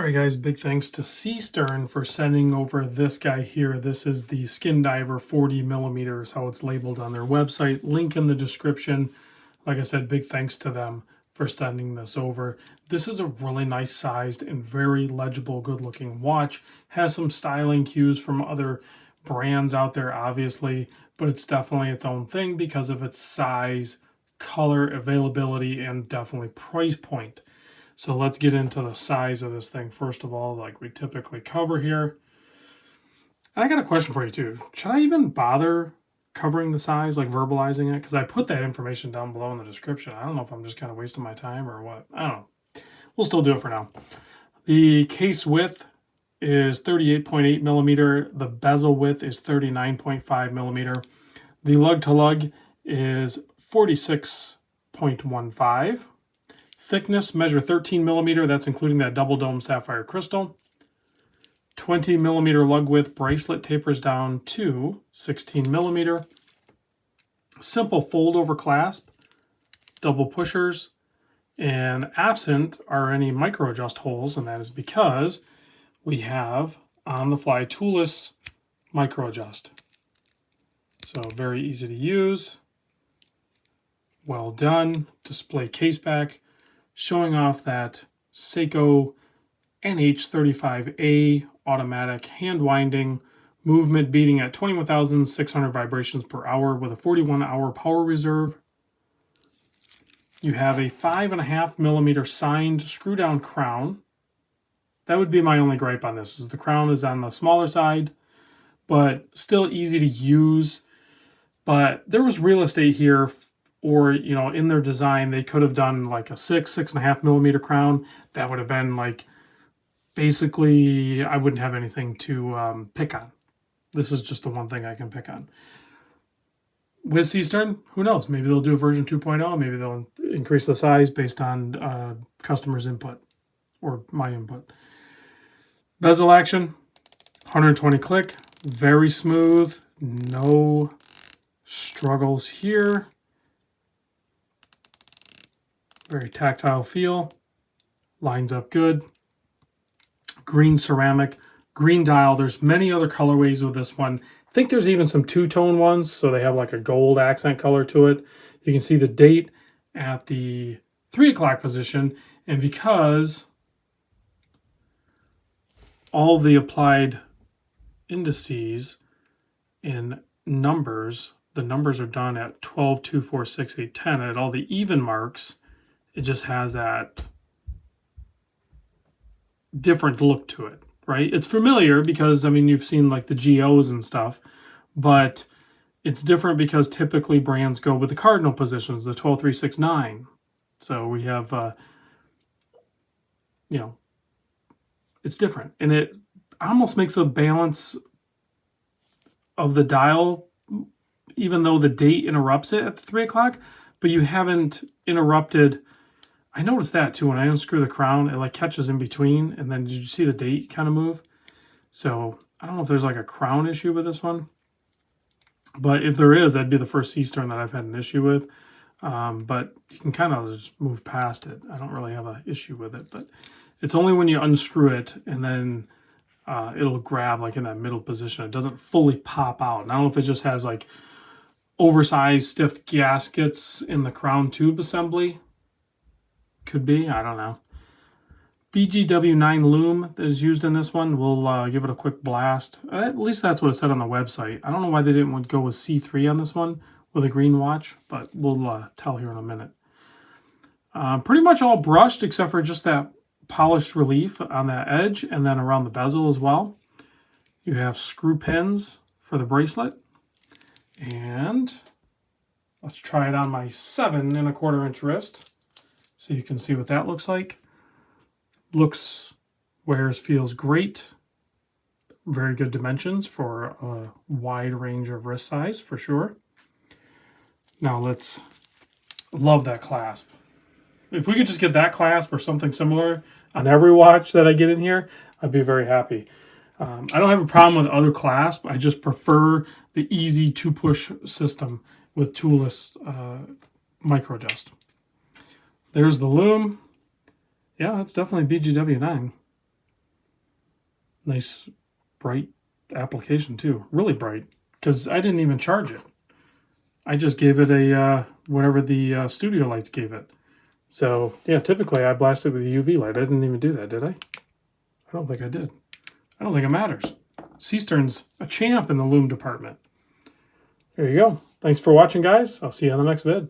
All right, guys, big thanks to Seestern for sending over this guy here. This is the Skin Diver 40 millimeters, how it's labeled on their website. Link in the description. Like I said, big thanks to them for sending this over. This is a really nice sized and very legible, good looking watch. Has some styling cues from other brands out there, obviously, but it's definitely its own thing because of its size, color, availability, and definitely price point. So let's get into the size of this thing first of all, like we typically cover here. And I got a question for you too. Should I even bother covering the size, like verbalizing it? Because I put that information down below in the description. I don't know if I'm just kind of wasting my time or what. I don't know. We'll still do it for now. The case width is 38.8 millimeter. The bezel width is 39.5 millimeter. The lug to lug is 46.15. Thickness, measure 13 millimeter. That's including that double dome sapphire crystal. 20 millimeter lug width. Bracelet tapers down to 16 millimeter. Simple fold over clasp. Double pushers. And absent are any micro adjust holes, and that is because we have on the fly toolless micro adjust. So very easy to use. Well done. Display case back, showing off that Seiko NH35A automatic hand winding, movement beating at 21,600 vibrations per hour with a 41-hour power reserve. You have a 5.5 millimeter signed screw down crown. That would be my only gripe on this, is the crown is on the smaller side, but still easy to use. But there was real estate here, or, you know, in their design, they could have done like a 6.5 millimeter crown. That would have been like, basically, I wouldn't have anything to pick on. This is just the one thing I can pick on. With Seestern, who knows? Maybe they'll do a version 2.0. Maybe they'll increase the size based on customers' input or my input. Bezel action, 120 click, very smooth, no struggles here. Very tactile feel, lines up good. Green ceramic, green dial. There's many other colorways with this one. I think there's even some two-tone ones, so they have like a gold accent color to it. You can see the date at the 3 o'clock position, and because all the applied indices in numbers, the numbers are done at 12, 2, 4, 6, 8, 10, and at all the even marks, it just has that different look to it, right? It's familiar because, I mean, you've seen like the GOs and stuff, but it's different because typically brands go with the cardinal positions, the 12, 3, 6, 9. So we have, you know, it's different. And it almost makes the balance of the dial, even though the date interrupts it at the 3 o'clock, but you haven't interrupted. I noticed that too. When I unscrew the crown, it like catches in between, and then did you see the date kind of move? So I don't know if there's like a crown issue with this one, but if there is, that'd be the first Seestern that I've had an issue with. But you can kind of just move past it. I don't really have an issue with it, but it's only when you unscrew it and then it'll grab like in that middle position. It doesn't fully pop out. And I don't know if it just has like oversized stiff gaskets in the crown tube assembly. Could be, I don't know. BGW9 Lume that is used in this one. We'll give it a quick blast. At least that's what it said on the website. I don't know why they didn't want to go with C3 on this one with a green watch, but we'll tell here in a minute. Pretty much all brushed except for just that polished relief on that edge and then around the bezel as well. You have screw pins for the bracelet. And let's try it on my 7.25 inch wrist so you can see what that looks like. Looks, wears, feels great. Very good dimensions for a wide range of wrist size for sure. Now love that clasp. If we could just get that clasp or something similar on every watch that I get in here, I'd be very happy. I don't have a problem with other clasp. I just prefer the easy 2-push system with toolless micro adjust. There's the Lume. Yeah, that's definitely BGW9. Nice bright application too. Really bright. Because I didn't even charge it. I just gave it a, whatever the studio lights gave it. So, yeah, typically I blast it with a UV light. I didn't even do that, did I? I don't think I did. I don't think it matters. Seestern's a champ in the Lume department. There you go. Thanks for watching, guys. I'll see you on the next vid.